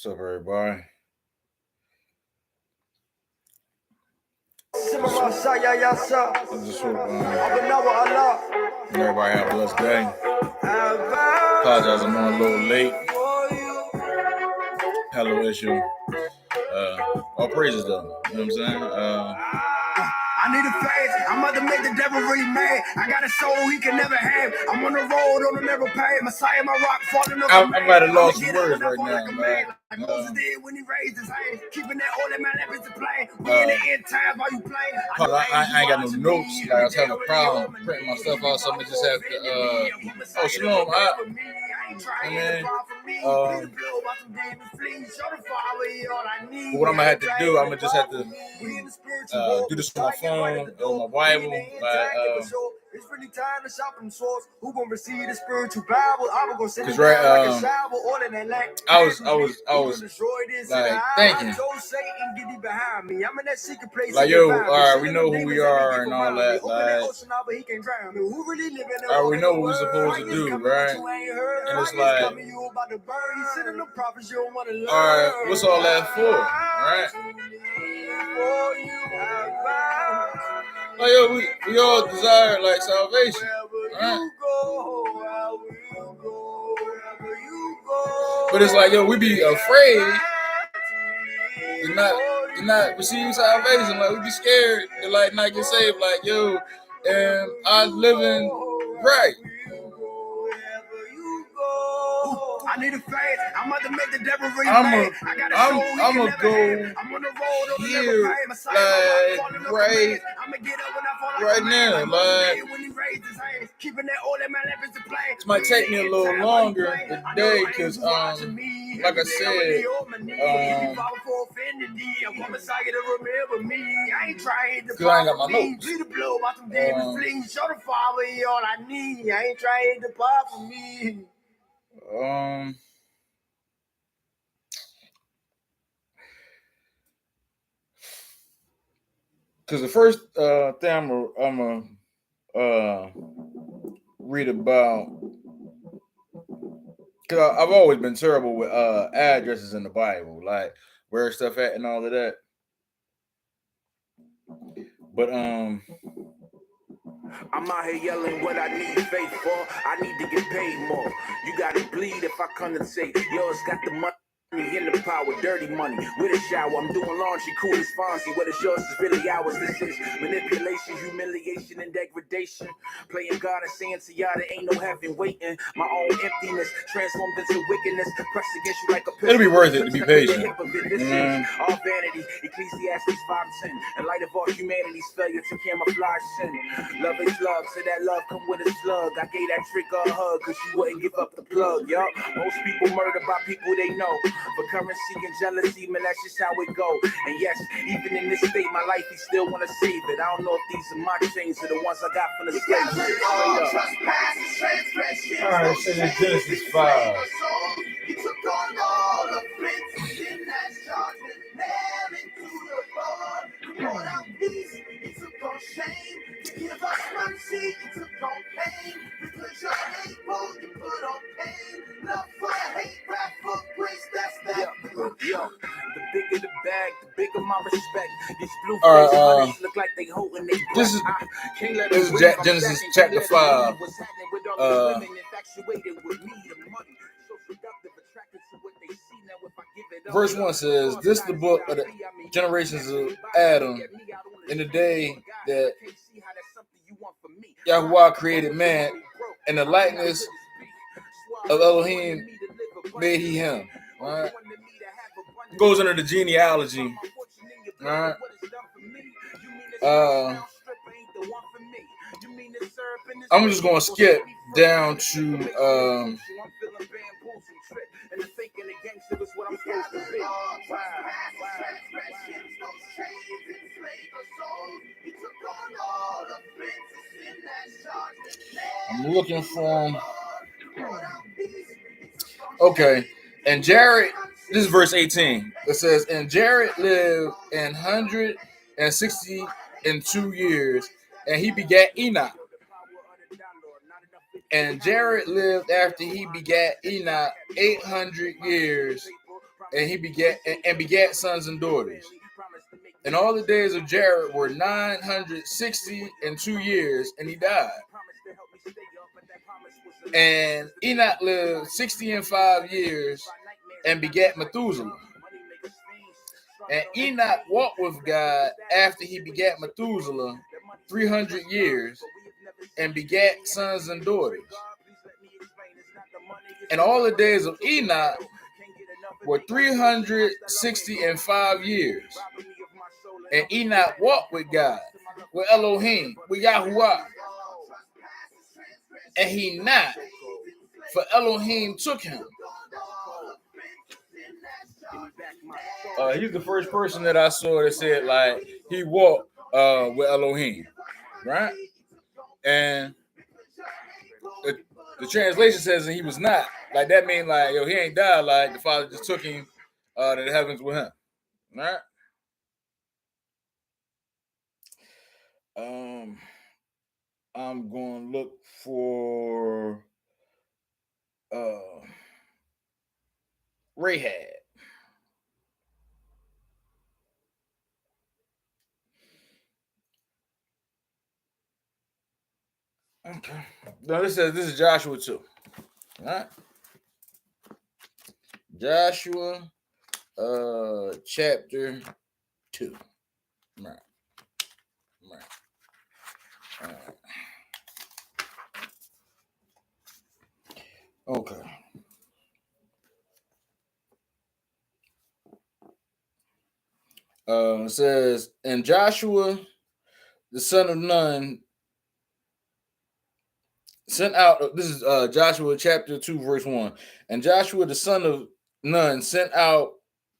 What's up, everybody? I just hope everybody have a blessed day. Apologize, I'm on a little late. Had a little issue. All praises though. You know what I'm saying? I need a phase. I'm about to make the devil really mad. I got a soul he can never have. I'm on the road on the narrow path. Messiah, my rock, falling off. I'm at a loss of words right now, man. Like Moses did when he raised his hand, keeping that all in my lap is a play. We in the end time while you playing. I ain't got no notes. Like I was having a problem printing my stuff out, so I'm gonna just have to. Oh, Shalom. What I'm gonna have to do, I'm gonna just have to do this on my phone, on my Bible. It's really time to shop them swords. Who gonna receive the spiritual Bible? I'm gonna send it right, like a shower, all in that lack. I was like thinking, like yo, all right, we know who we are and all that, like, we know what we're supposed to do, right? And it's like, all right, what's all that for, right? Like yo, we all desire like salvation, right? But it's like yo, we be afraid to not receive salvation. Like we be scared to like not get saved. Like yo, and I living right. I need a faith. I'm about to make the devil really mad. I got a soul I'm gonna go here, like right now, like this might take me a little longer today, cause like I said, cause I ain't got my notes. I ain't trying to pop for me. Because the first thing I'm gonna read about, because I've always been terrible with addresses in the Bible, like where stuff at and all of that. But I'm out here yelling what I need faith for. I need to get paid more. You gotta bleed if I come and say, yo, it's got the money in the power, dirty money. With a shower, I'm doing laundry, cool as Fonzie. What is yours is really ours. This is manipulation, humiliation, and degradation. Playing God and saying to y'all there ain't no heaven waiting. My own emptiness transformed into wickedness. Pressed against you like a pistol. It'll be worth it to be patient. All vanity, Ecclesiastes 5:10. In light of all humanity's failure to camouflage sin. Love is love, so that love come with a slug. I gave that trick a hug, cause you wouldn't give up the plug, y'all. Most people murder by people they know. For currency and jealousy, man, that's just how it go. And yes, even in this state, my life, he still wanna save it. I don't know if these are my chains or the ones I got from the slaves. Alright, so it's Genesis 5. He took on all offenses in that judgment, nailed it to the Lord. He brought out peace, he took on shame. To give us mercy, he took on pain. Because you're able to put on pain. Love for hate, wrath for grace, that's that. Yo, the bigger the bag, the bigger my respect. These blue faces look like they holding their breath. This is Genesis chapter 5. Verse 1 says, this is the book of the generations of Adam in the day that Yahuwah created man, in the likeness of Elohim made he him. All right. Goes under the genealogy. All right. I'm just gonna skip down to I'm looking for okay. And Jared, this is verse 18. It says, and Jared lived 162 years, and he begat Enoch. And Jared lived after he begat Enoch 800 years, and he begat sons and daughters. And all the days of Jared were 962 years, and he died. And Enoch lived 65 years and begat Methuselah. And Enoch walked with God after he begat Methuselah 300 years and begat sons and daughters. And all the days of Enoch were 365 years. And Enoch walked with God, with Elohim, with Yahuwah. And he not, for Elohim took him. He's the first person that I saw that said, like, he walked with Elohim, right? And the translation says that he was not. Like, that means, like, yo, he ain't died. Like, the Father just took him to the heavens with him, right? I'm going to look for Rahab. Okay. No, this is Joshua 2. All right. Joshua chapter 2. Right. Okay. It says, and Joshua, the son of Nun, sent out, this is Joshua chapter 2, verse 1. And Joshua, the son of Nun, sent out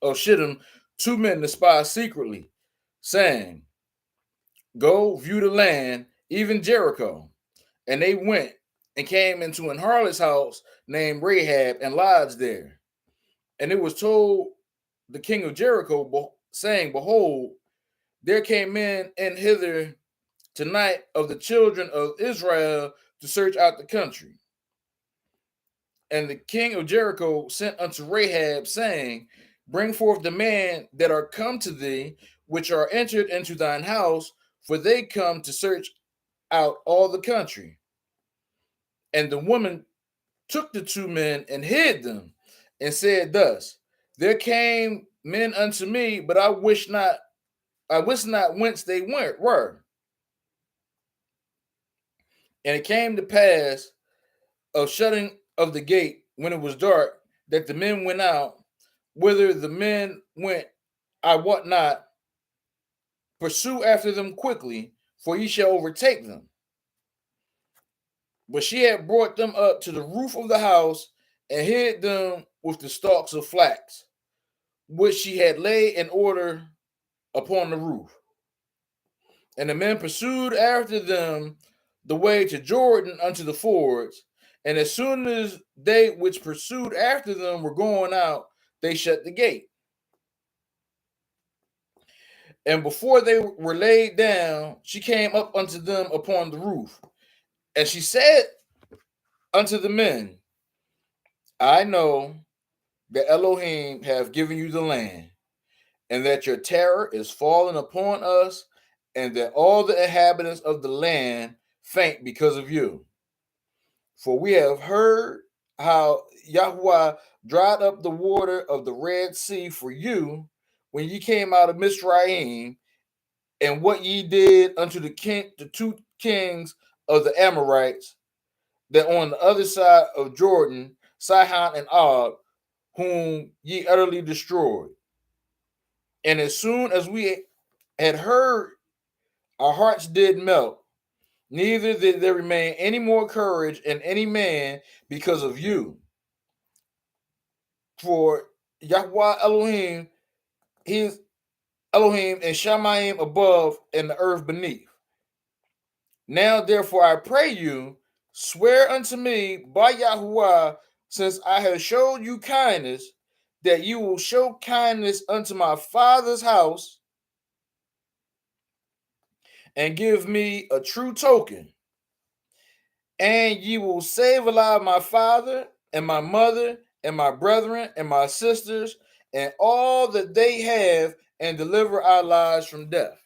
of Shittim 2 men to spy secretly, saying, go view the land, even Jericho. And they went and came into an harlot's house named Rahab and lodged there. And it was told the king of Jericho, saying, behold, there came men in hither tonight of the children of Israel to search out the country. And the king of Jericho sent unto Rahab, saying, bring forth the men that are come to thee, which are entered into thine house, for they come to search out all the country. And the woman took the 2 men and hid them, and said thus, there came men unto me, but I wist not whence they were. And it came to pass of shutting of the gate when it was dark, that the men went out. Whither the men went, I wot not. Pursue after them quickly, for ye shall overtake them. But she had brought them up to the roof of the house and hid them with the stalks of flax, which she had laid in order upon the roof. And the men pursued after them the way to Jordan unto the fords. And as soon as they which pursued after them were going out, they shut the gate. And before they were laid down, she came up unto them upon the roof. And she said unto the men, I know that Elohim have given you the land, and that your terror is fallen upon us, and that all the inhabitants of the land faint because of you. For we have heard how Yahuwah dried up the water of the Red Sea for you when ye came out of Mizraim, and what ye did unto the 2 kings of the Amorites, that on the other side of Jordan, Sihon and Og, whom ye utterly destroyed. And as soon as we had heard, our hearts did melt, neither did there remain any more courage in any man because of you. For Yahweh Elohim, he is Elohim and Shamayim above and the earth beneath. Now therefore I pray you, swear unto me by Yahuwah, since I have showed you kindness, that you will show kindness unto my father's house, and give me a true token. And ye will save alive my father and my mother and my brethren and my sisters and all that they have, and deliver our lives from death.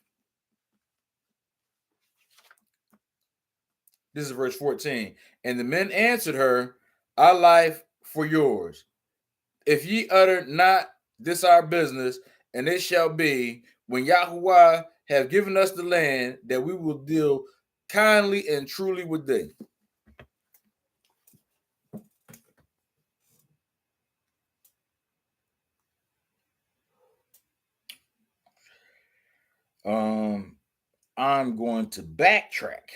This is verse 14. And the men answered her, our life for yours. If ye utter not this our business, and it shall be, when Yahuwah have given us the land, that we will deal kindly and truly with thee. I'm going to backtrack.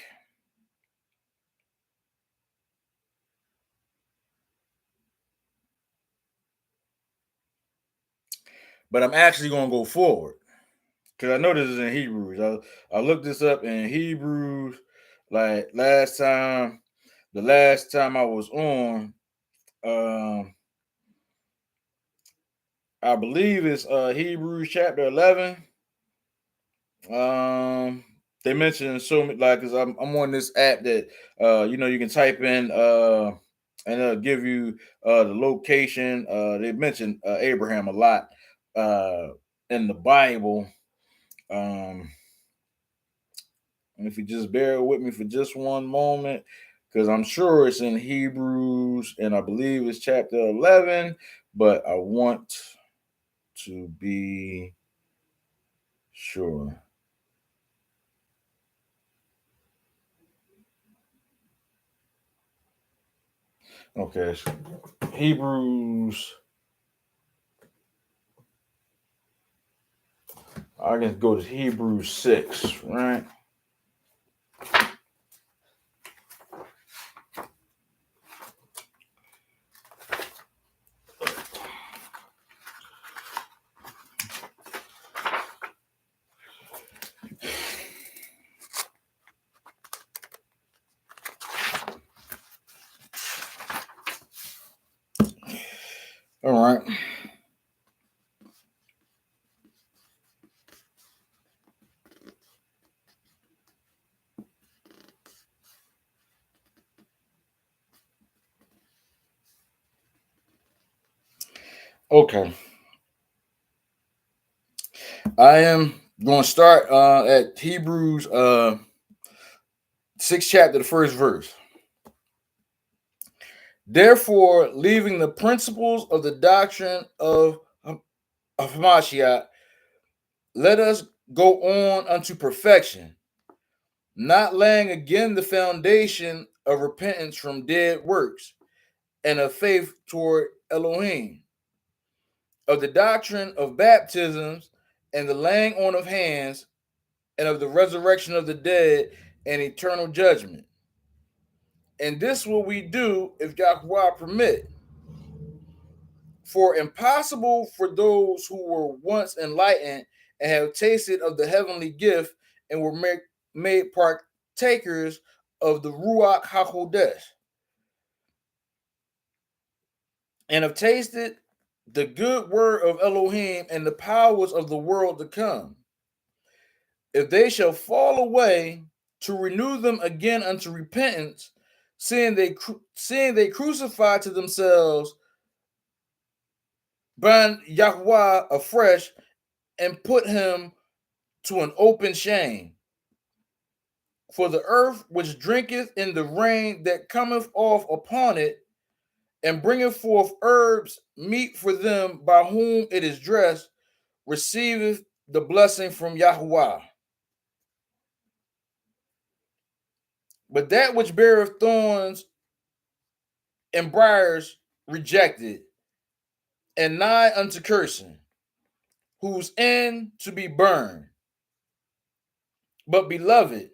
But I'm actually going to go forward. Because I know this is in Hebrews. I looked this up in Hebrews, like the last time I was on, I believe it's Hebrews chapter 11. They mentioned so many, like, cause I'm on this app that you can type in and it'll give you the location. They mentioned Abraham a lot in the Bible. And if you just bear with me for just one moment, because I'm sure it's in Hebrews and I believe it's chapter 11, but I want to be sure. Okay, so Hebrews. I can go to Hebrews 6, right? All right. Okay. I am going to start at Hebrews 6 chapter, the first verse. Therefore, leaving the principles of the doctrine of Hamashiach, let us go on unto perfection, not laying again the foundation of repentance from dead works and of faith toward Elohim, of the doctrine of baptisms and the laying on of hands, and of the resurrection of the dead and eternal judgment. And this will we do if Yahweh permit. For impossible for those who were once enlightened and have tasted of the heavenly gift and were made partakers of the Ruach HaKodesh, and have tasted the good word of Elohim and the powers of the world to come. If they shall fall away, to renew them again unto repentance, seeing they crucify to themselves, bind Yahweh afresh, and put him to an open shame. For the earth which drinketh in the rain that cometh off upon it, and bringeth forth herbs meet for them by whom it is dressed, receiveth the blessing from Yahweh. But that which beareth thorns and briars rejected, and nigh unto cursing, whose end to be burned. But beloved,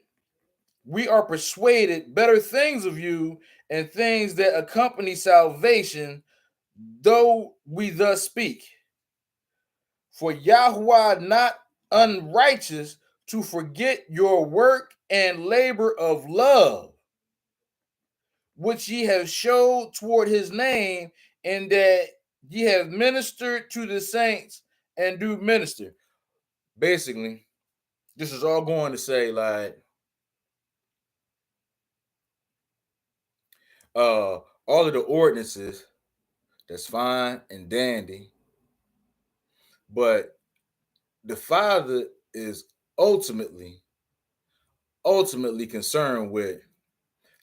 we are persuaded better things of you, and things that accompany salvation, though we thus speak. For Yahweh not unrighteous to forget your work and labor of love, which ye have showed toward his name, and that ye have ministered to the saints and do minister. Basically, this is all going to say, like, all of the ordinances, that's fine and dandy, But the Father is ultimately concerned with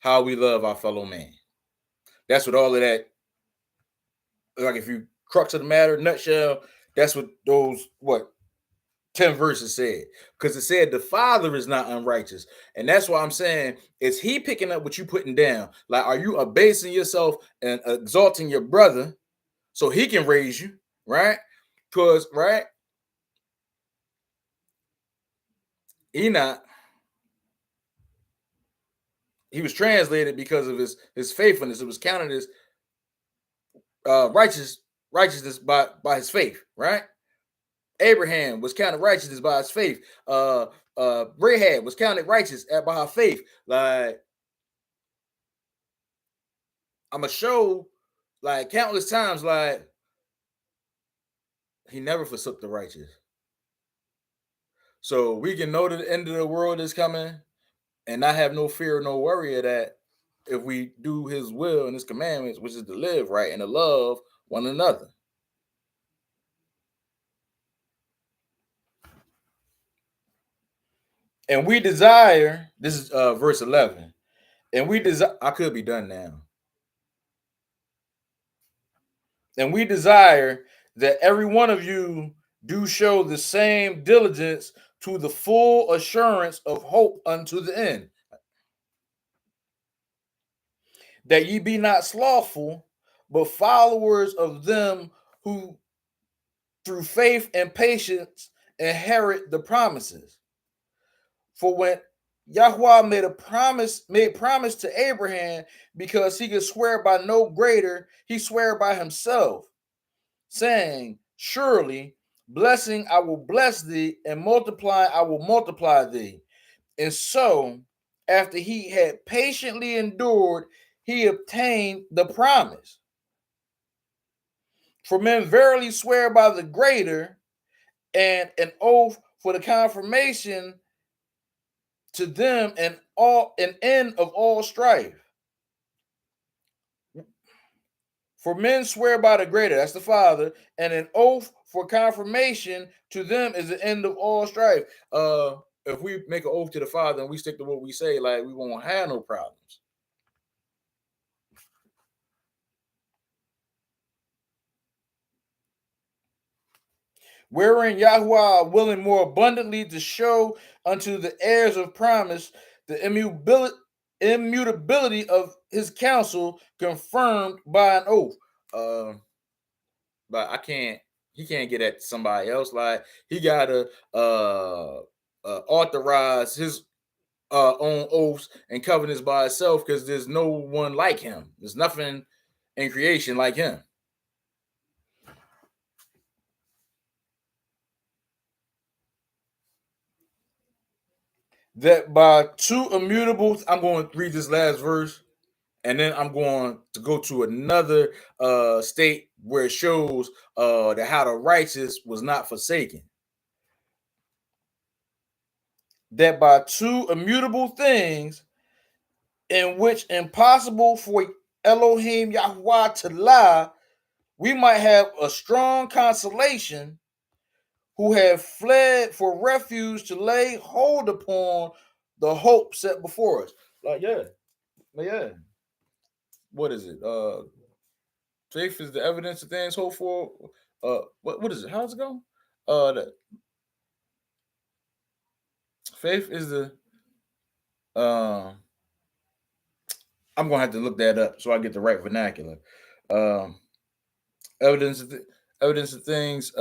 how we love our fellow man. That's what all of that, like if you crux of the matter, nutshell, that's what those 10 verses said. Because it said the Father is not unrighteous. And that's why I'm saying, is he picking up what you putting down? Like, are you abasing yourself and exalting your brother so he can raise you? Right? Because, right? Enoch, he was translated because of his faithfulness. It was counted as righteousness by his faith, right? Abraham was counted righteousness by his faith. Rahab was counted righteous by her faith. Like, I'm gonna show, like, countless times, like, he never forsook the righteous. So we can know that the end of the world is coming and not have no fear, no worry of that if we do his will and his commandments, which is to live right and to love one another. And we desire, this is verse 11, and we desire, I could be done now. And we desire that every one of you do show the same diligence to the full assurance of hope unto the end, that ye be not slothful, but followers of them who through faith and patience inherit the promises. For when Yahweh made promise to Abraham, because he could swear by no greater, he swore by himself, saying, surely blessing I will bless thee, and multiply I will multiply thee. And so, after he had patiently endured, he obtained the promise. For men verily swear by the greater, and an oath for the confirmation to them, and an end of all strife. For men swear by the greater, that's the Father, and an oath for confirmation to them is the end of all strife. If we make an oath to the Father and we stick to what we say, like, we won't have no problems. Wherein Yahweh willing more abundantly to show unto the heirs of promise the immutability of his counsel, confirmed by an oath. But he can't get at somebody else. Like, he gotta authorize his own oaths and covenants by itself, because there's no one like him. There's nothing in creation like him. That by two immutable, I'm going to read this last verse, and then I'm going to go to another state where it shows that how the righteous was not forsaken. That by two immutable things, in which impossible for Elohim Yahweh to lie, we might have a strong consolation, who have fled for refuge to lay hold upon the hope set before us. Like, yeah. What is it? Faith is the evidence of things hoped for. What is it? How's it go? That faith is the I'm gonna have to look that up so I get the right vernacular. Um, evidence of evidence of things.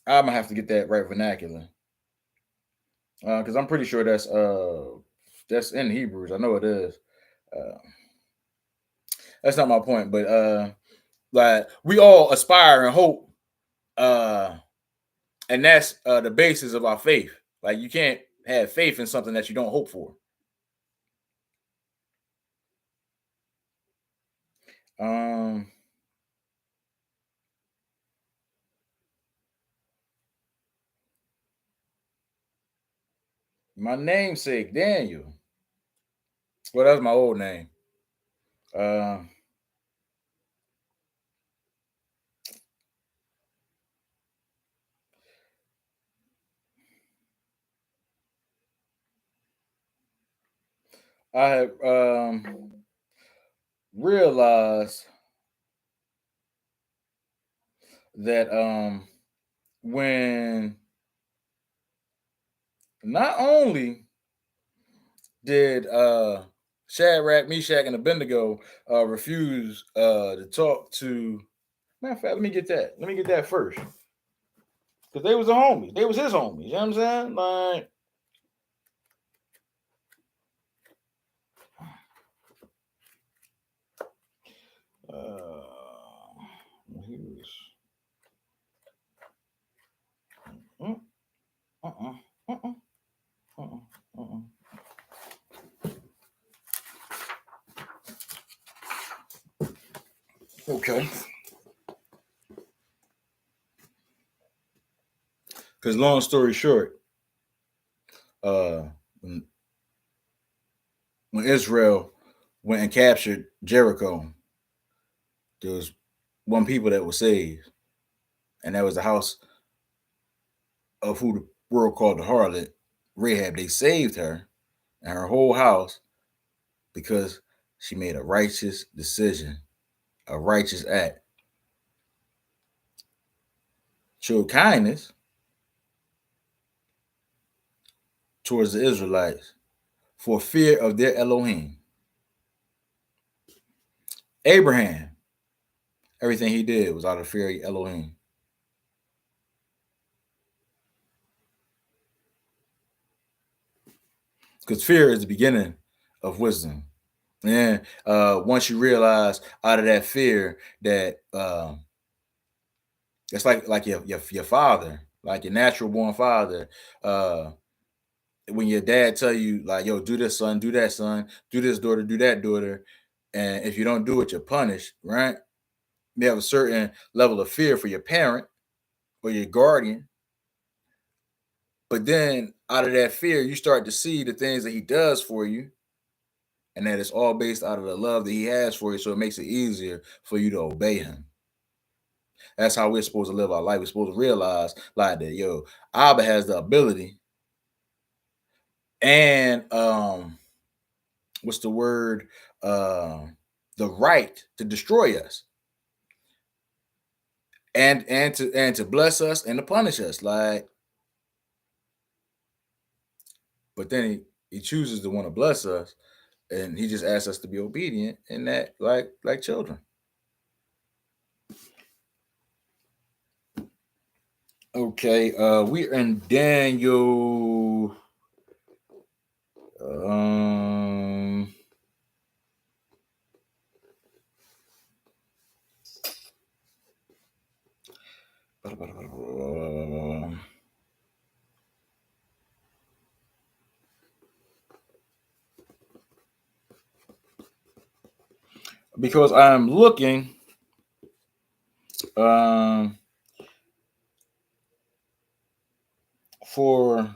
I'm gonna have to get that right vernacular because I'm pretty sure that's in Hebrews. I know it is. Uh, that's not my point, but like, we all aspire and hope, and that's the basis of our faith. Like, you can't have faith in something that you don't hope for. Um, my namesake Daniel. Well, that's my old name. Uh, I have realized that when not only did Shadrach, Meshach, and Abednego refuse to talk to. Matter of fact, let me get that. Let me get that first. Because they was the homies. They was his homies. You know what I'm saying? Like, he was. Uh-uh, uh-uh, uh-uh, uh-uh. Okay. Because long story short, uh, when, when Israel went and captured Jericho, there was one people that was saved, and that was the house of who the world called the harlot, Rahab. They saved her and her whole house because she made a righteous decision, a righteous act, showed kindness towards the Israelites for fear of their Elohim. Abraham, everything he did was out of fear of Elohim. Because fear is the beginning of wisdom. And once you realize out of that fear that it's like your father, like your natural born father, when your dad tell you like, yo, do this son, do that son, do this daughter, do that daughter, and if you don't do it, you're punished, right? You have a certain level of fear for your parent or your guardian. But then out of that fear, you start to see the things that he does for you, and that it's all based out of the love that he has for you. So it makes it easier for you to obey him. That's how we're supposed to live our life. We're supposed to realize like that, yo, Abba has the ability and what's the word? The right to destroy us. And to bless us and to punish us. Like, but then he chooses to want to bless us, and he just asks us to be obedient in that, like children. Okay, we're in Daniel. Um, because I'm looking um, for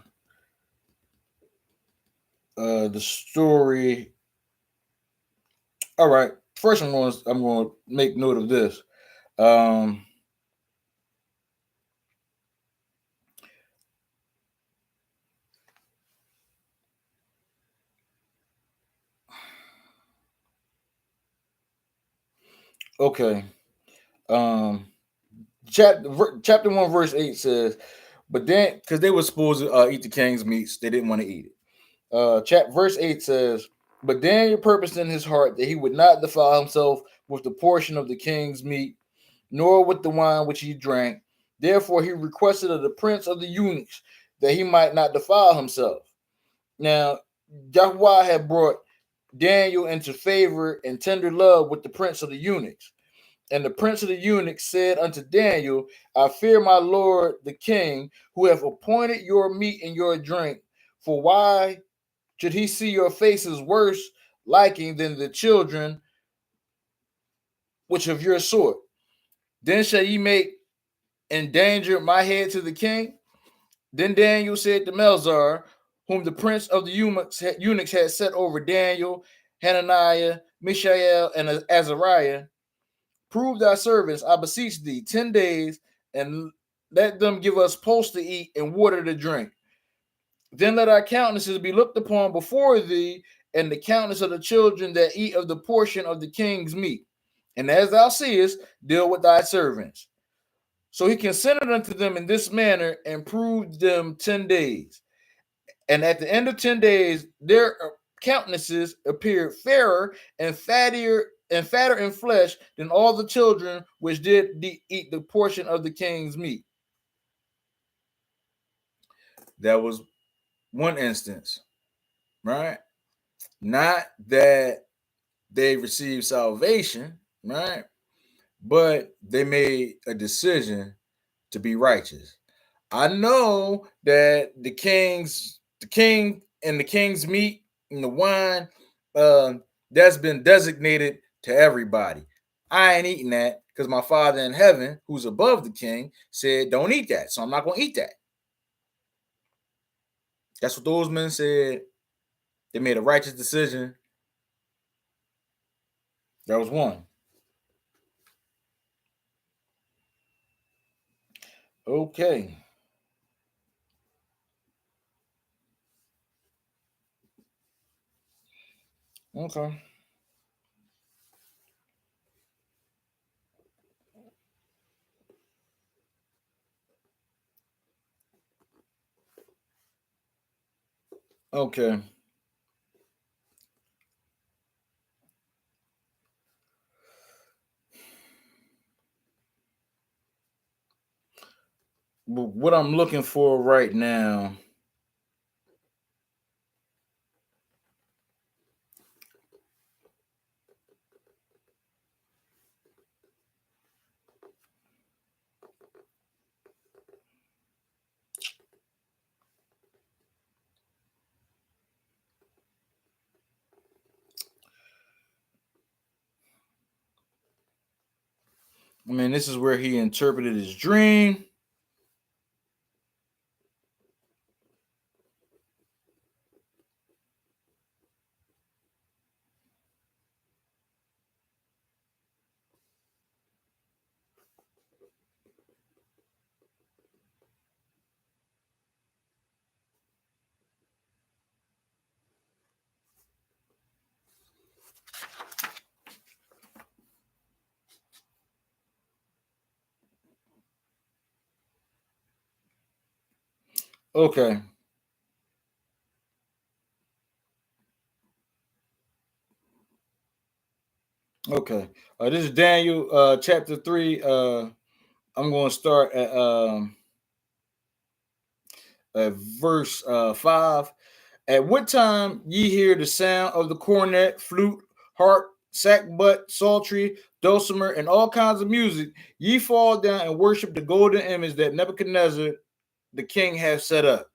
the story. All right, first I'm going to make note of this. Um, okay. Um, chapter 1 verse 8 says, but then because they were supposed to eat the king's meats, they didn't want to eat it. Verse 8 says, but Daniel purposed in his heart that he would not defile himself with the portion of the king's meat, nor with the wine which he drank. Therefore he requested of the prince of the eunuchs that he might not defile himself. Now Yahweh had brought Daniel into favor and tender love with the prince of the eunuchs. And the prince of the eunuchs said unto Daniel, I fear my lord the king, who hath appointed your meat and your drink. For why should he see your faces worse liking than the children which of your sort? Then shall ye make endanger my head to the king? Then Daniel said to Melzar, whom the prince of the eunuchs had set over Daniel, Hananiah, Mishael, and Azariah, prove thy servants, I beseech thee, 10 days, and let them give us pulse to eat and water to drink. Then let our countenances be looked upon before thee, and the countenance of the children that eat of the portion of the king's meat. And as thou seest, deal with thy servants. So he consented unto them in this manner and proved them 10 days. And at the end of 10 days, their countenances appeared fairer and fatter in flesh than all the children which did eat the portion of the king's meat. That was one instance, right? Not that they received salvation, right? But they made a decision to be righteous. I know that the king and the king's meat and the wine, that's been designated to everybody. I ain't eating that because my Father in heaven, who's above the king, said, don't eat that. So I'm not going to eat that. That's what those men said. They made a righteous decision. That was one. Okay. Okay. Okay. What I'm looking for right now. I mean, this is where he interpreted his dream. Okay. Okay. This is Daniel chapter 3. I'm going to start at verse 5. At what time ye hear the sound of the cornet, flute, harp, sackbut, psaltery, dulcimer, and all kinds of music, ye fall down and worship the golden image that Nebuchadnezzar the king hath set up.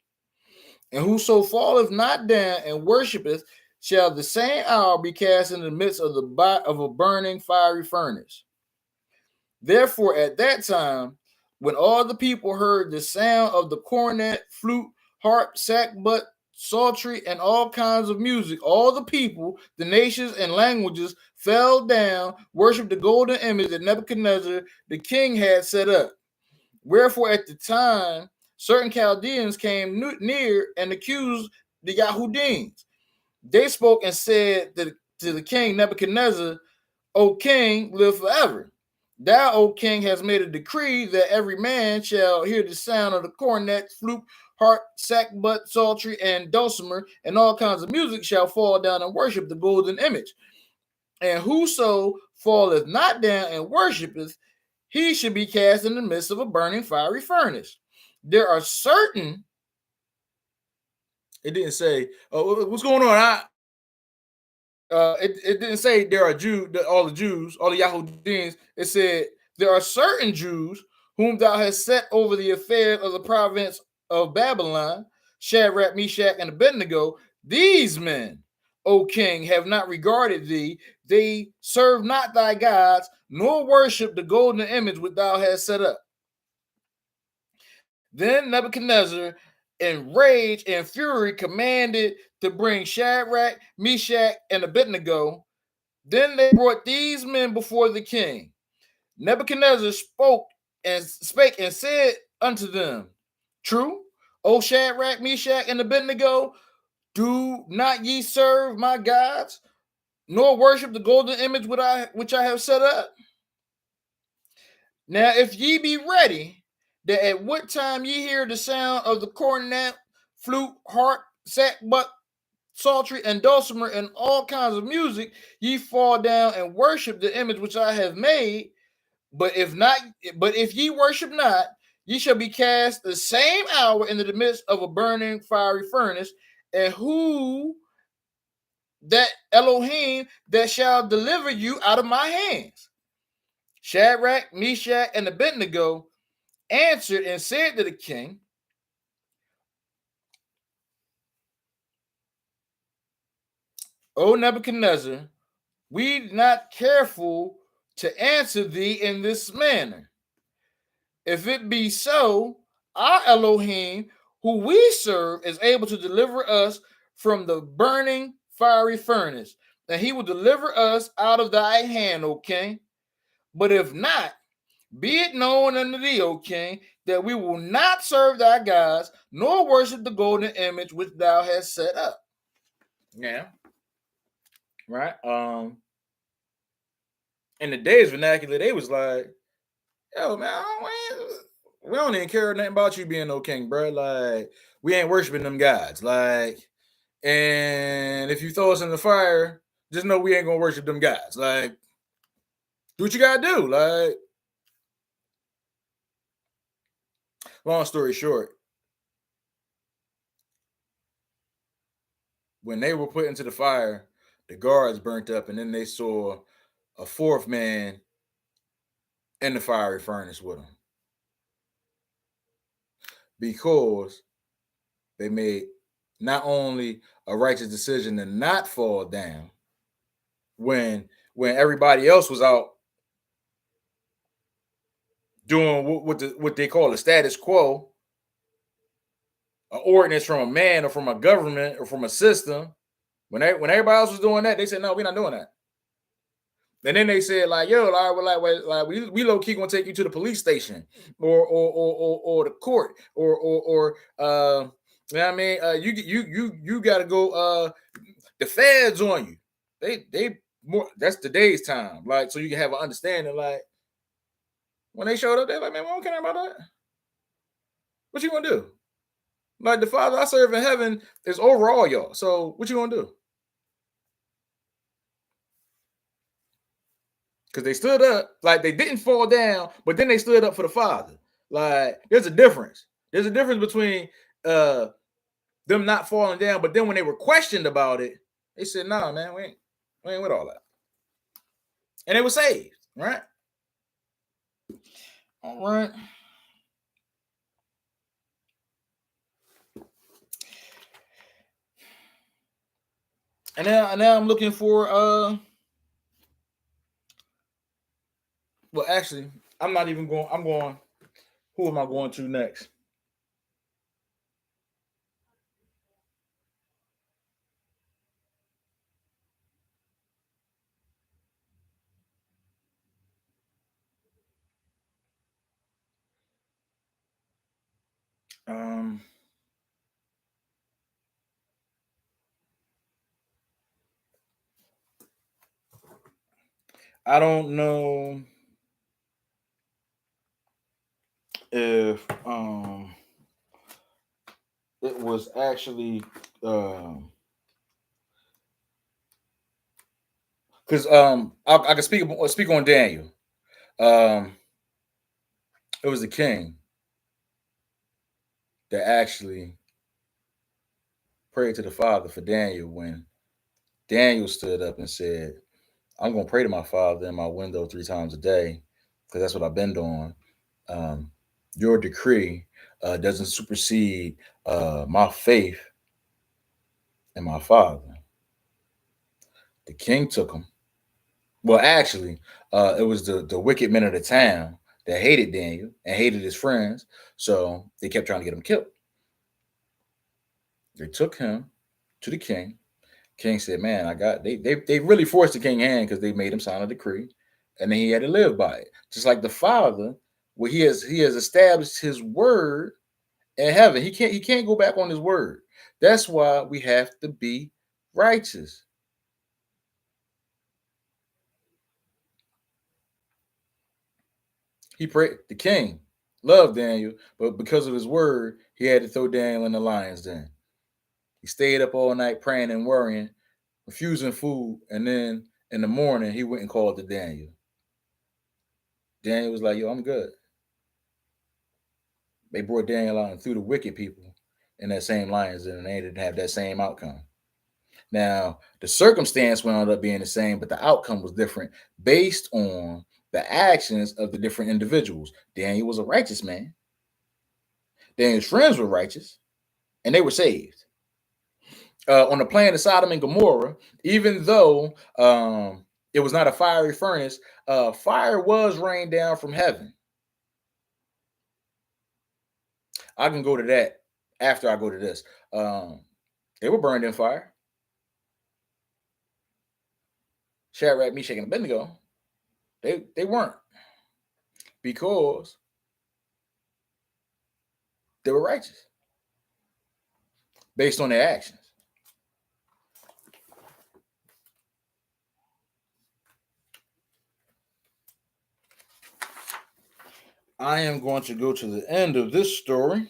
And whoso falleth not down and worshipeth shall the same hour be cast in the midst of a burning fiery furnace. Therefore, at that time, when all the people heard the sound of the cornet, flute, harp, sackbut, psaltery, and all kinds of music, all the people, the nations, and languages fell down, worshipped the golden image that Nebuchadnezzar the king had set up. Wherefore, at the time, certain Chaldeans came near and accused the Yahudims. They spoke and said to the king Nebuchadnezzar, O king, live forever. Thou, O king, has made a decree that every man shall hear the sound of the cornet, flute, harp, sackbut, psaltery, and dulcimer, and all kinds of music shall fall down and worship the golden image. And whoso falleth not down and worshipeth, he should be cast in the midst of a burning fiery furnace. There are certain. It didn't say, oh, what's going on? It didn't say there are all the Jews, all the Yahudims. It said there are certain Jews whom thou hast set over the affairs of the province of Babylon, Shadrach, Meshach, and Abednego. These men, O king, have not regarded thee. They serve not thy gods, nor worship the golden image which thou hast set up. Then Nebuchadnezzar, in rage and fury, commanded to bring Shadrach, Meshach, and Abednego. Then they brought these men before the king. Nebuchadnezzar spake and said unto them, True, O Shadrach, Meshach, and Abednego, Do not ye serve my gods, nor worship the golden image which I have set up? Now, if ye be ready, that at what time ye hear the sound of the cornet, flute, harp, sackbut, psaltery, and dulcimer, and all kinds of music, ye fall down and worship the image which I have made. But if ye worship not, ye shall be cast the same hour into the midst of a burning fiery furnace. And who that Elohim that shall deliver you out of my hands? Shadrach, Meshach, and Abednego answered and said to the king, O Nebuchadnezzar, we not careful to answer thee in this manner. If it be so, our Elohim, who we serve, is able to deliver us from the burning fiery furnace, and he will deliver us out of thy hand, O king. But if not, be it known unto thee, O king, that we will not serve thy gods, nor worship the golden image which thou hast set up. Yeah. Right? In the days vernacular, they was like, yo, man, we don't even care nothing about you being no king, bro. Like, we ain't worshiping them gods. Like, and if you throw us in the fire, just know we ain't gonna worship them gods. Like, do what you gotta do. Like, long story short, when they were put into the fire, the guards burnt up, and then they saw a fourth man in the fiery furnace with them because they made not only a righteous decision to not fall down when everybody else was out doing what they call a status quo, an ordinance from a man or from a government or from a system. When everybody else was doing that, they said, no, we're not doing that. And then they said, like, yo, we low key gonna take you to the police station or the court or you know what I mean? You gotta go the feds on you. They more, that's today's time. Like, so you can have an understanding. Like, when they showed up, they're like, man, we don't care about that. What you gonna do? Like, the Father I serve in heaven is over all y'all. So what you gonna do? Because they stood up, like they didn't fall down, but then they stood up for the Father. Like, there's a difference. There's a difference between them not falling down, but then when they were questioned about it, they said, nah, man, we ain't with all that. And they were saved, right? All right. And now I'm looking for well, actually, I'm not even going. I'm going. Who am I going to next? Um, I don't know if it was actually because I can speak on Daniel. It was the king that actually prayed to the Father for Daniel when Daniel stood up and said, I'm going to pray to my Father in my window 3 times a day because that's what I've been doing. Your decree doesn't supersede my faith in my Father. The king took him. Well, actually, it was the wicked men of the town that hated Daniel and hated his friends, so they kept trying to get him killed. They took him to the king. King said, "Man, I got they really forced the king hand because they made him sign a decree, and then he had to live by it. Just like the Father, where he has established his word in heaven. He can't go back on his word. That's why we have to be righteous. He prayed. The king loved Daniel, but because of his word, he had to throw Daniel in the lion's den. He stayed up all night praying and worrying, refusing food, and then in the morning he went and called to Daniel. Daniel was like, "Yo, I'm good." They brought Daniel out and threw the wicked people in that same lion's den, and they didn't have that same outcome. Now, the circumstance wound up being the same, but the outcome was different based on the actions of the different individuals. Daniel was a righteous man. Daniel's friends were righteous, and they were saved. On the plain of Sodom and Gomorrah, even though it was not a fiery furnace, fire was rained down from heaven. I can go to that after I go to this. They were burned in fire. Shadrach, Meshach, and Abednego, they weren't, because they were righteous based on their actions. I am going to go to the end of this story.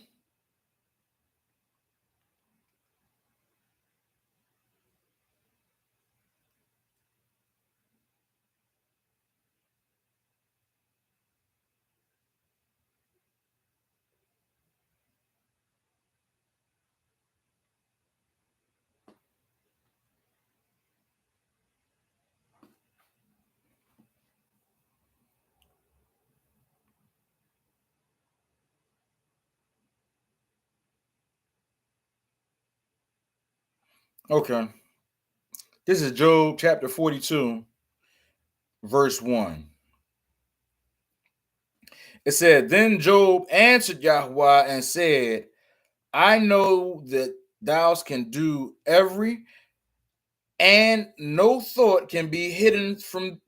Okay. This is Job chapter 42, verse 1. It said, Then Job answered Yahweh and said, I know that thou can do every, and no thought can be hidden from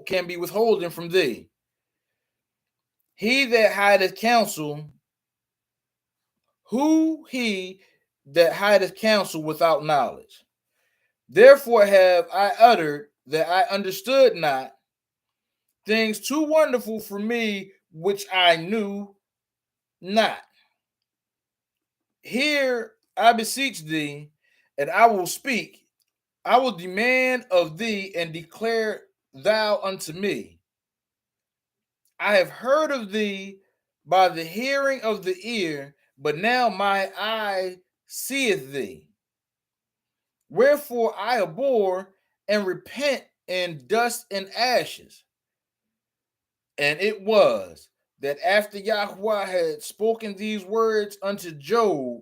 can be withholden from thee. He that hideth counsel, who he that hideth counsel without knowledge? Therefore have I uttered that I understood not, things too wonderful for me which I knew not. Here I beseech thee, and I will speak. I will demand of thee, and declare thou unto me. I have heard of thee by the hearing of the ear, but now my eye seeth thee. Wherefore I abhor and repent in dust and ashes. And it was that after Yahweh had spoken these words unto Job,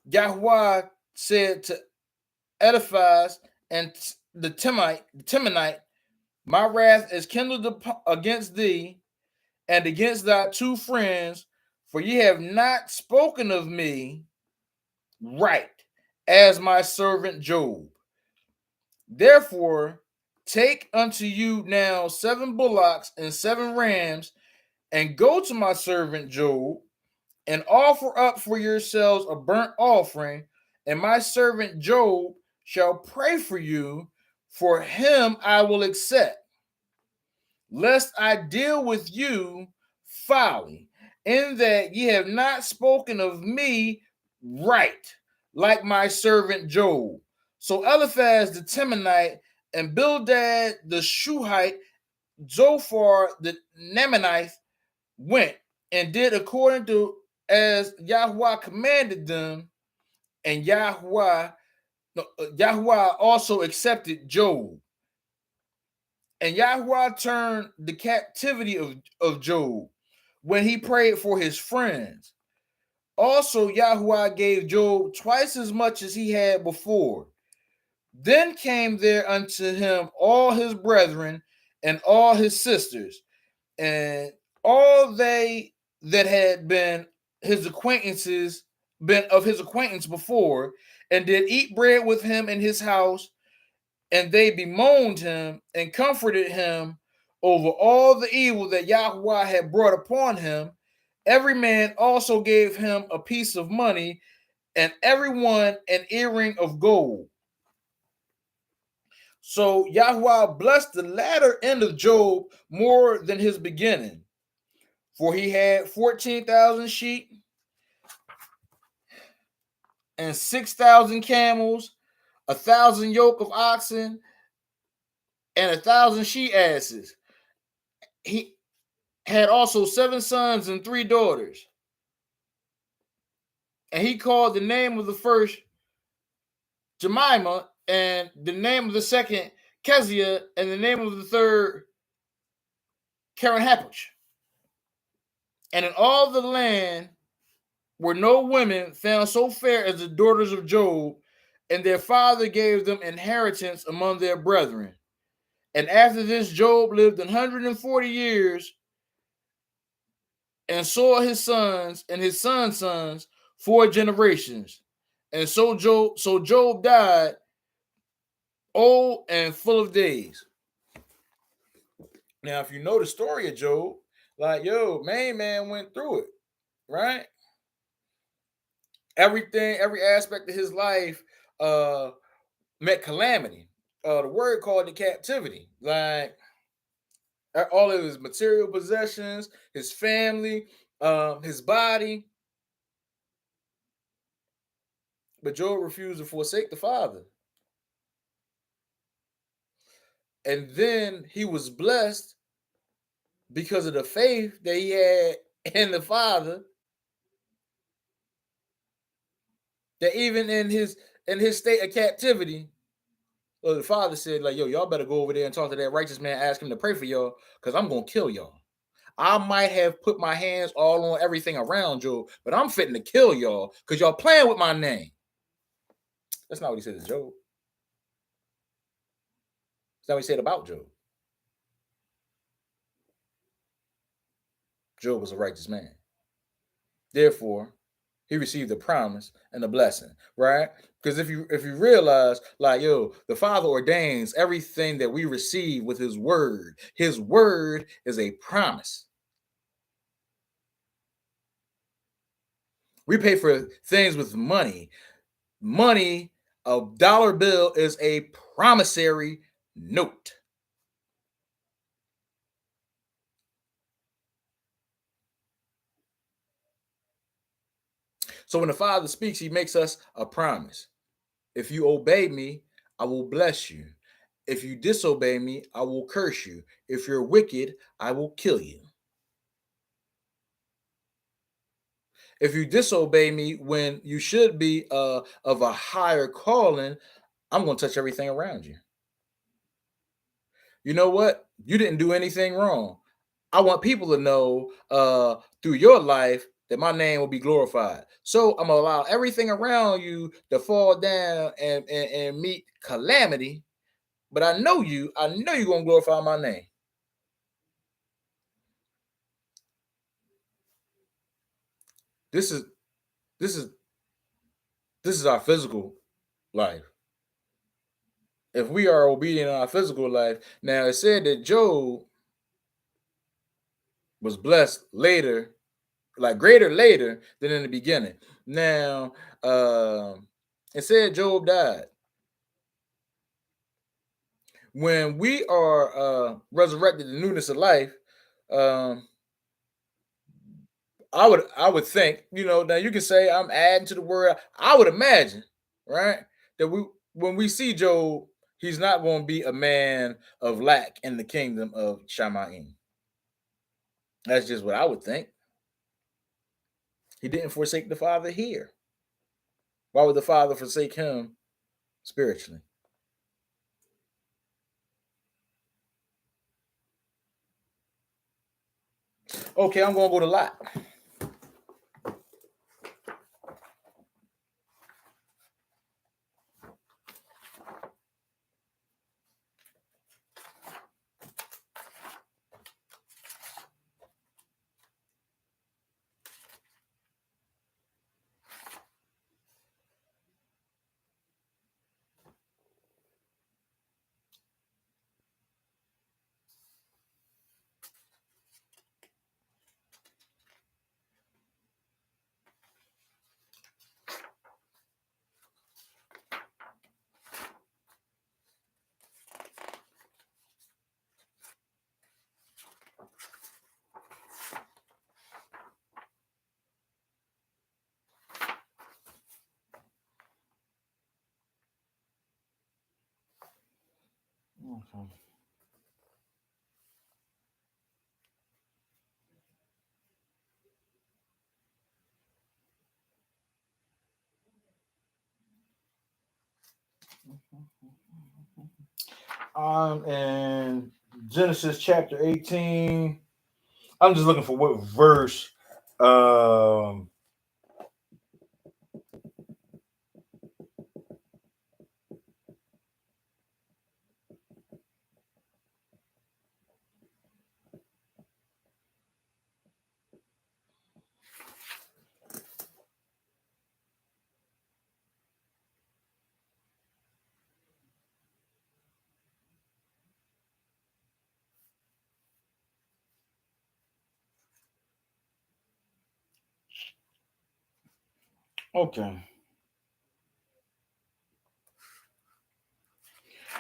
Yahweh said to Eliphaz and the Temanite, my wrath is kindled against thee and against thy two friends, for ye have not spoken of me right, as my servant Job. Therefore, take unto you now 7 bullocks and 7 rams, and go to my servant Job, and offer up for yourselves a burnt offering, and my servant Job shall pray for you, for him I will accept, lest I deal with you foully, in that ye have not spoken of me right, like my servant Job. So Eliphaz the Temanite, and Bildad the Shuhite, Zophar the Nemanite went and did according to as Yahweh commanded them, and Yahweh also accepted Job. And Yahweh turned the captivity of Job when he prayed for his friends. Also, Yahweh gave Job twice as much as he had before. Then came there unto him all his brethren and all his sisters, and all they that had been his acquaintances, been of his acquaintance before, and did eat bread with him in his house, and they bemoaned him and comforted him over all the evil that Yahweh had brought upon him. Every man also gave him a piece of money and everyone an earring of gold. So Yahweh blessed the latter end of Job more than his beginning, for he had 14,000 sheep and 6,000 camels, 1,000 yoke of oxen, and 1,000 she asses. He had also 7 sons and 3 daughters. And he called the name of the first Jemima, and the name of the second Keziah, and the name of the third Karen. And in all the land were no women found so fair as the daughters of Job, and their father gave them inheritance among their brethren. And after this, Job lived 140 years and saw his sons and his sons' sons 4 generations. And so Job died old and full of days. Now, if you know the story of Job, like, main man went through it, right? Everything, every aspect of his life met calamity. The word called it captivity. Like, all of his material possessions, his family, his body. But Job refused to forsake the Father. And then he was blessed because of the faith that he had in the Father, that even in his state of captivity, the Father said, like, y'all better go over there and talk to that righteous man, ask him to pray for y'all, because I'm going to kill y'all. I might have put my hands all on everything around Job, but I'm fitting to kill y'all because y'all playing with my name. That's not what he said to Job. That's not what he said about Job. Job was a righteous man. Therefore, he received the promise and the blessing, right? Because if you realize, like, the Father ordains everything that we receive with his word. His word is a promise. We pay for things with money. Money, a dollar bill is a promissory note. So when the Father speaks, he makes us a promise. If you obey me, I will bless you. If you disobey me, I will curse you. If you're wicked, I will kill you. If you disobey me when you should be of a higher calling, I'm going to touch everything around you. You know what? You didn't do anything wrong. I want people to know through your life that my name will be glorified. So I'm going to allow everything around you to fall down and meet calamity. But I know you're going to glorify my name. This is our physical life. If we are obedient in our physical life, now it said that Job was blessed later, like greater later than in the beginning. Now, it said Job died. When we are resurrected in newness of life, I would think, now you can say I'm adding to the word. I would imagine, right, that when we see Job, he's not going to be a man of lack in the kingdom of Shamayim. That's just what I would think. He didn't forsake the Father here. Why would the Father forsake him spiritually? Okay, I'm going to go to Lot. Okay. In Genesis chapter 18. I'm just looking for what verse. Um, okay.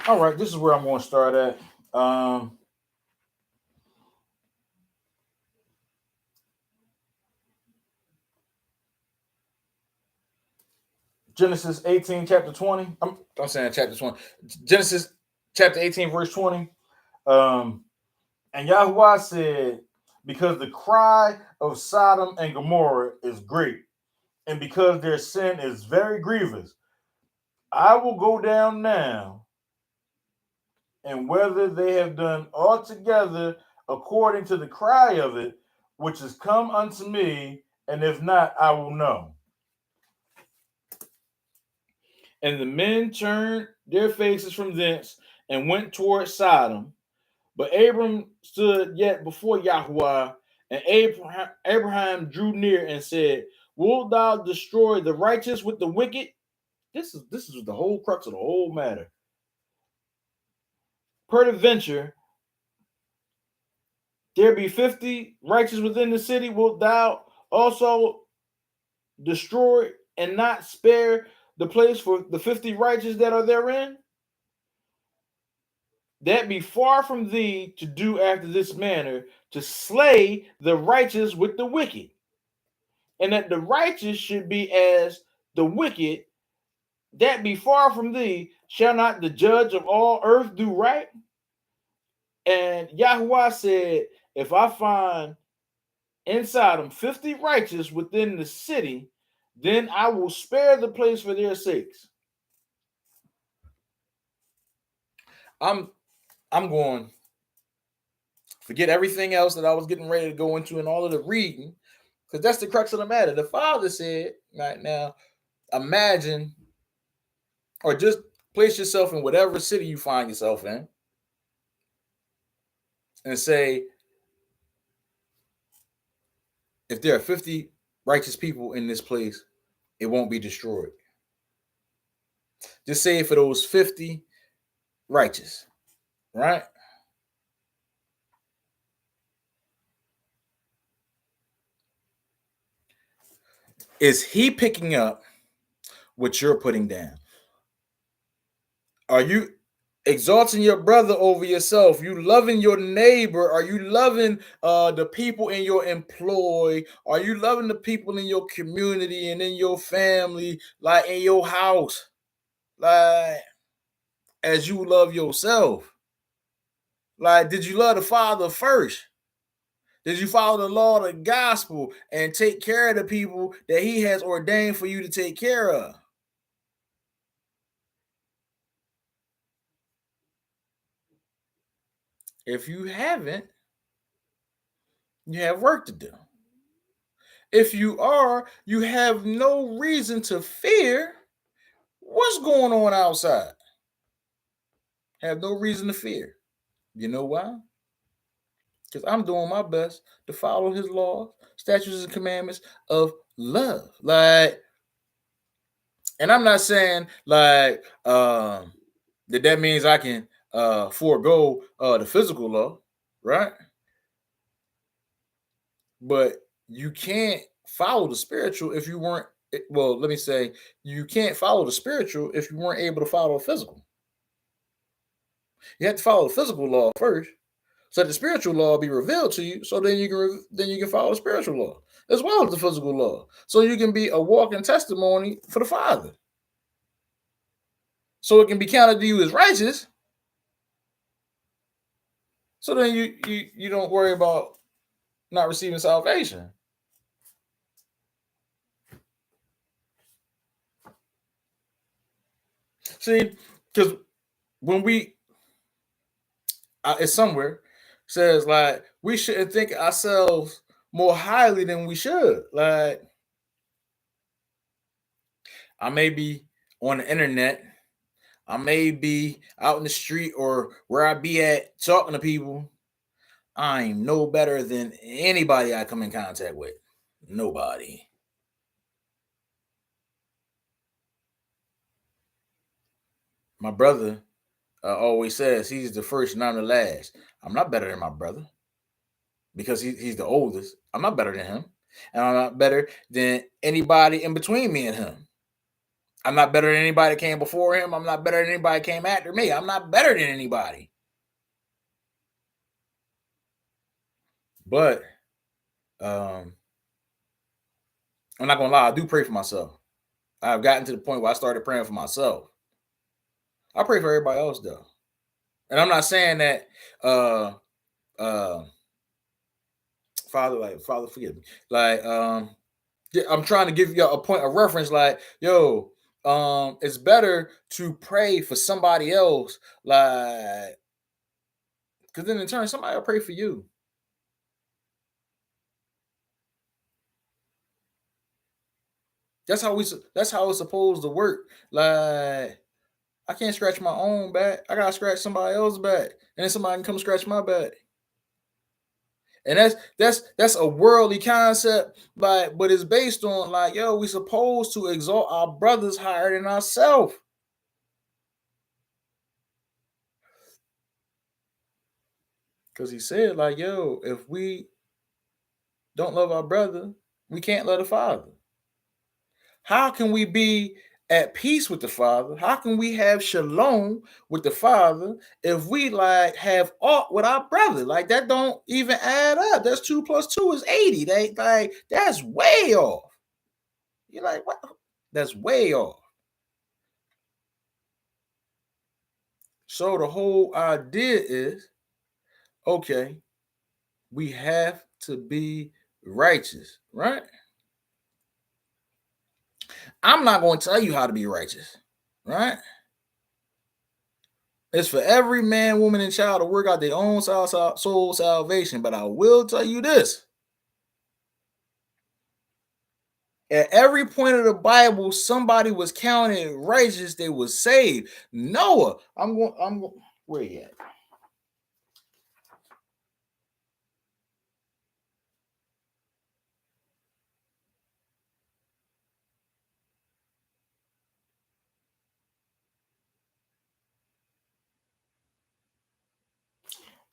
All right. This is where I'm going to start at. Um, Genesis 18, chapter 20. I'm saying chapter 20. Genesis chapter 18, verse 20. Um, and Yahuwah said, because the cry of Sodom and Gomorrah is great, and because their sin is very grievous, I will go down now, and whether they have done altogether according to the cry of it, which has come unto me, and if not, I will know. And the men turned their faces from thence and went toward Sodom. But Abram stood yet before Yahuwah, and Abraham drew near and said, wilt thou destroy the righteous with the wicked? This is the whole crux of the whole matter. Peradventure, there be 50 righteous within the city, wilt thou also destroy and not spare the place for the 50 righteous that are therein? That be far from thee to do after this manner, to slay the righteous with the wicked, and that the righteous should be as the wicked. That be far from thee. Shall not the judge of all earth do right? And Yahuwah said, if I find in Sodom 50 righteous within the city, then I will spare the place for their sakes. I'm going forget everything else that I was getting ready to go into and all of the reading, because that's the crux of the matter. The Father said, right now, imagine or just place yourself in whatever city you find yourself in and say, if there are 50 righteous people in this place, it won't be destroyed. Just say for those 50 righteous, right? Is he picking up what you're putting down? Are you exalting your brother over yourself? You loving your neighbor? Are you loving the people in your employ? Are you loving the people in your community and in your family, like in your house, like as you love yourself? Like, did you love the Father first? Did you follow the law of the gospel and take care of the people that he has ordained for you to take care of? If you haven't, you have work to do. If you are, you have no reason to fear what's going on outside. Have no reason to fear. You know why? Because I'm doing my best to follow his laws, statutes, and commandments of love. Like, and I'm not saying like that means I can forego the physical law, right? But you can't follow the spiritual if you weren't. Well, let me say you can't follow the spiritual if you weren't able to follow the physical. You have to follow the physical law first, so that the spiritual law be revealed to you. So then you can follow the spiritual law as well as the physical law. So you can be a walking testimony for the Father. So it can be counted to you as righteous. So then you don't worry about not receiving salvation. See, because when it's somewhere says like we shouldn't think ourselves more highly than we should. Like I may be on the internet, I may be out in the street or where I be at talking to people. I'm no better than anybody I come in contact with. Nobody. My brother always says he's the first and I'm the last. I'm not better than my brother because he's the oldest. I'm not better than him. And I'm not better than anybody in between me and him. I'm not better than anybody that came before him. I'm not better than anybody that came after me. I'm not better than anybody. But um, I'm not gonna lie, I do pray for myself. I've gotten to the point where I started praying for myself. I pray for everybody else though. And I'm not saying that uh Father forgive me. Like I'm trying to give you a point of reference, like, yo, it's better to pray for somebody else, like, because then in turn somebody will pray for you. That's how it's supposed to work. Like, I can't scratch my own back. I gotta scratch somebody else's back. And then somebody can come scratch my back. And that's a worldly concept, like, but it's based on like, yo, we supposed to exalt our brothers higher than ourselves. Because he said, like, yo, if we don't love our brother, we can't love the Father. How can we be at peace with the Father? How can we have shalom with the Father if we like have aught with our brother? Like that don't even add up. That's 2 plus 2 is 80. That's way off. You're like, what? That's way off. So the whole idea is, okay, we have to be righteous, right? I'm not going to tell you how to be righteous, right? It's for every man, woman, and child to work out their own soul salvation. But I will tell you this. At every point of the Bible, somebody was counted righteous, they was saved. Noah, where you at?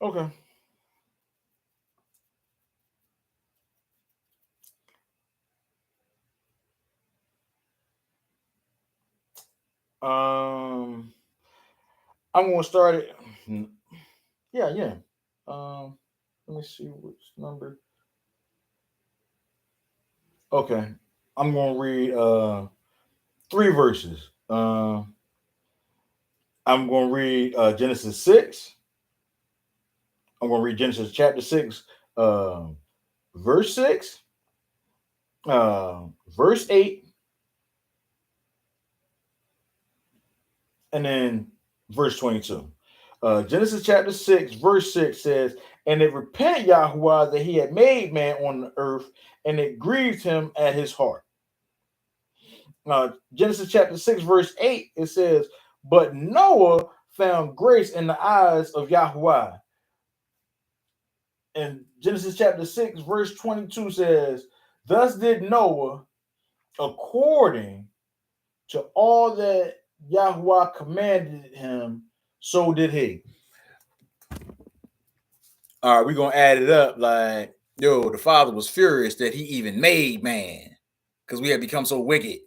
Okay. Um, I'm gonna start it. Yeah, yeah. Let me see which number. Okay, I'm gonna read 3 verses. I'm gonna read Genesis 6. I'm gonna read Genesis chapter 6, verse 6, verse 8, and then verse 22. Genesis chapter 6, verse 6 says, "And it repented Yahuwah that he had made man on the earth, and it grieved him at his heart." Genesis chapter 6, verse 8, it says, "But Noah found grace in the eyes of Yahuwah." And Genesis chapter 6, verse 22 says, "Thus did Noah according to all that Yahuwah commanded him, so did he." All right, we're gonna add it up. Like, yo, the Father was furious that he even made man because we had become so wicked.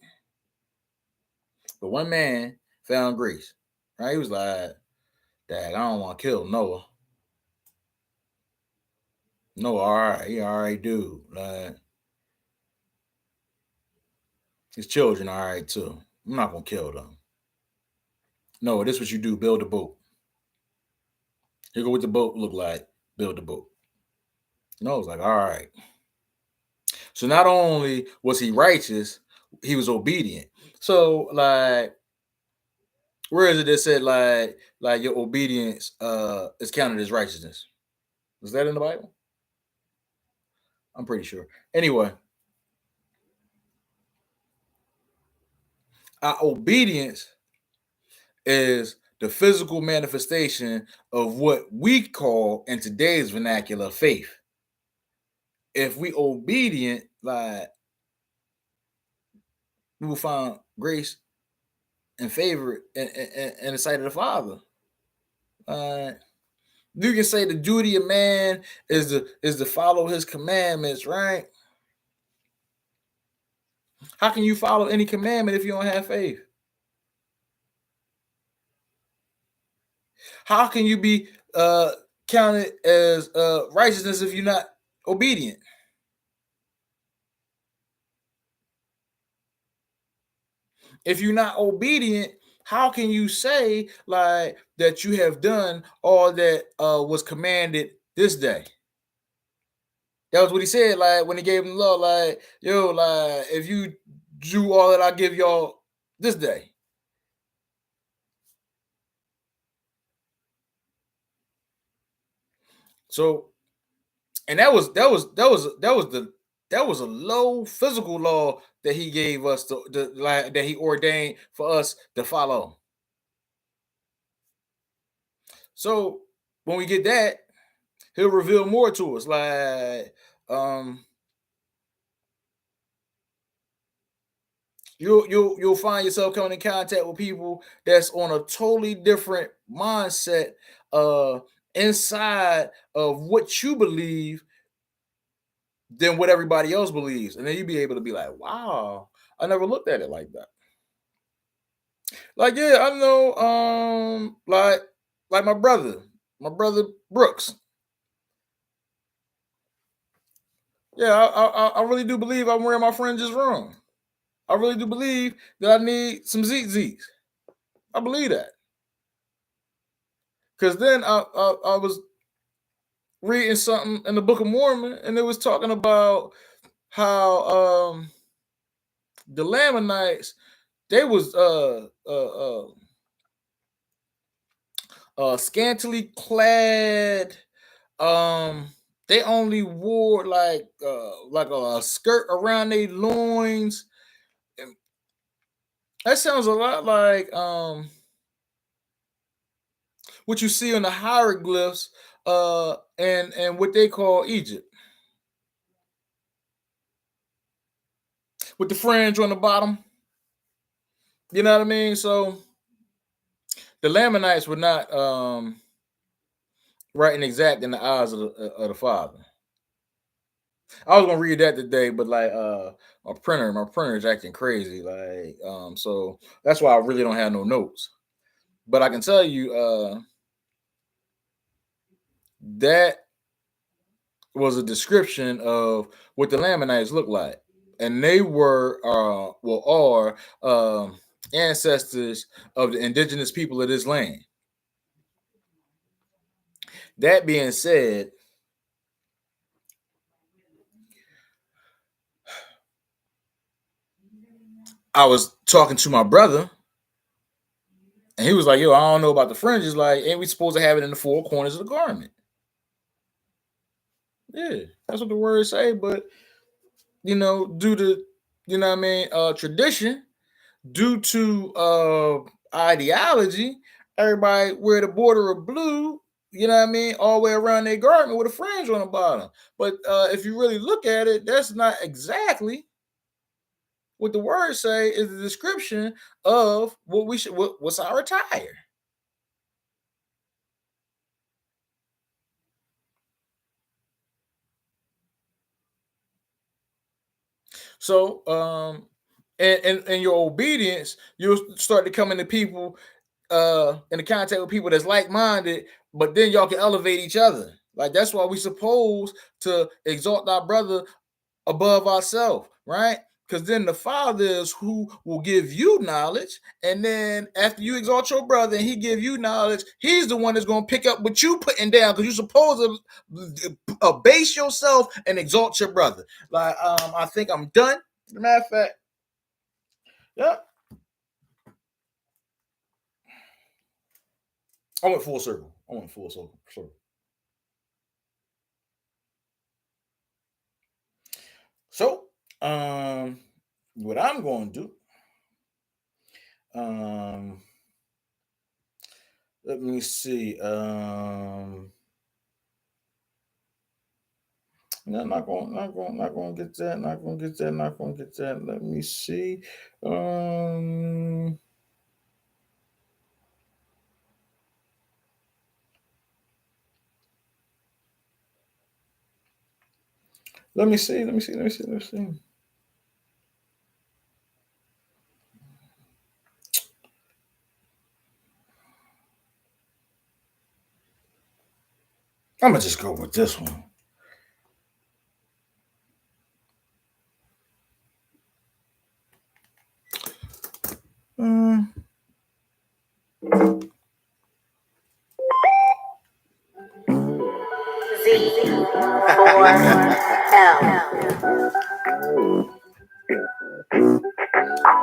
But one man found grace, right? He was like, "Dad, I don't want to kill Noah. Noah, all right, he all right, dude. Like, his children, all right too. I'm not gonna kill them. No, this is what you do: build a boat. Here go what the boat look like. build the boat. No, it's like, all right. So not only was he righteous, he was obedient. So like, where is it that said like your obedience is counted as righteousness? Is that in the Bible? I'm pretty sure. Anyway, our obedience is the physical manifestation of what we call in today's vernacular faith. If we obedient, like we will find grace and favor in the sight of the Father. You can say the duty of man is to follow his commandments, right? How can you follow any commandment if you don't have faith? How can you be counted as righteousness if you're not obedient? If you're not obedient, how can you say like that you have done all that was commanded this day? That was what he said, like when he gave him the law, like, yo, like if you do all that I give y'all this day. So, and that was a low physical law that he gave us to like that he ordained for us to follow. So when we get that, he'll reveal more to us. Like you'll find yourself coming in contact with people that's on a totally different mindset inside of what you believe than what everybody else believes. And then you'll be able to be like, wow, I never looked at it like that. Like, yeah, I know, like my brother Brooks. Yeah, I really do believe I'm wearing my fringes wrong. I really do believe that I need some ZZs. I believe that. Because then I was reading something in the Book of Mormon, and it was talking about how the Lamanites they was scantily clad. They only wore like a skirt around their loins. That sounds a lot like what you see on the hieroglyphs and what they call Egypt. With the fringe on the bottom. You know what I mean? So the Lamanites were not right and exact in the eyes of the Father. I was gonna read that today, but like my printer is acting crazy. Like so that's why I really don't have no notes. But I can tell you that was a description of what the Lamanites look like. And they were are ancestors of the indigenous people of this land. That being said, I was talking to my brother, and he was like, "Yo, I don't know about the fringes. Like, ain't we supposed to have it in the four corners of the garment?" Yeah, that's what the words say. But due to what I mean, tradition, due to ideology, everybody wear the border of blue. You know what I mean, all the way around their garment with a fringe on the bottom. But if you really look at it, that's not exactly what the words say. Is the description of what we should, what's our attire. So, and your obedience, you'll start to come into people, in the contact with people that's like minded, but then y'all can elevate each other. Like that's why we supposed to exalt our brother above ourselves, right? because then the Father is who will give you knowledge, and then after you exalt your brother and he give you knowledge, he's the one that's going to pick up what you putting down, because you're supposed to abase yourself and exalt your brother. Like, I think I'm done. As a matter of fact, yep. I went full circle. So, what I'm going to do, let me see. No, not going to get that. Not going to get that. Let me see. Let me see. I'm gonna just go with this one.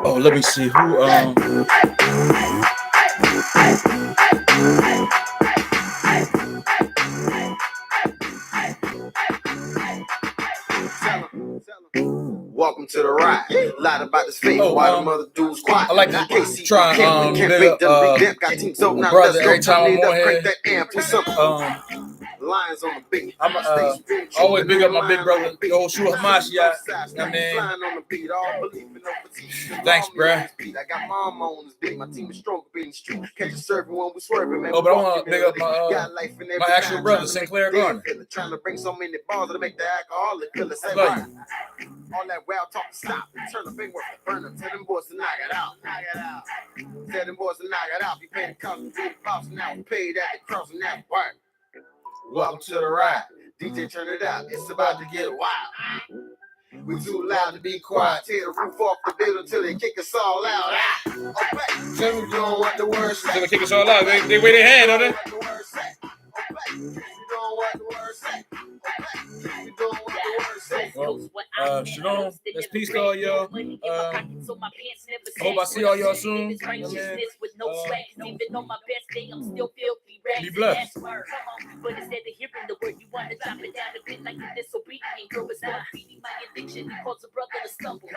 Oh, let me see who. Welcome to the ride. Lied about this fake. Why the mother dudes quiet? I like to try big up brother every time I'm on here. Lions on the beat. I'm always big up my big brother, Yoshua Hamashiach. I mean, thanks, bro. I got mama on this beat. My team is strong being the street. Catch a serving when we swerving, man. Oh, but I want to big up my actual brother, Sinclair Garner. Trying to bring so many balls to make the alcoholic feel say all that wild talk stop. Turn the finger up, burn them. Tell them boys to knock it out. Tell them boys to knock it out. Be paying the cost of the boss now. Paid at the crossing that work. Welcome to the ride. DJ, turn it out. It's about to get wild. We too loud to be quiet. Tear the roof off the building until they kick us all out. Okay. Tell me you don't want the words say. Until they kick us all out. They wave their hand, don't they? You don't want the words say. You don't want the words say. Shalom. Let's peace to all y'all. I hope I see all y'all soon. Be blessed. But instead of hearing the word, you want to chop it down a bit like a disobedient. Throw it down, feeding my addiction, it caused a brother to stumble.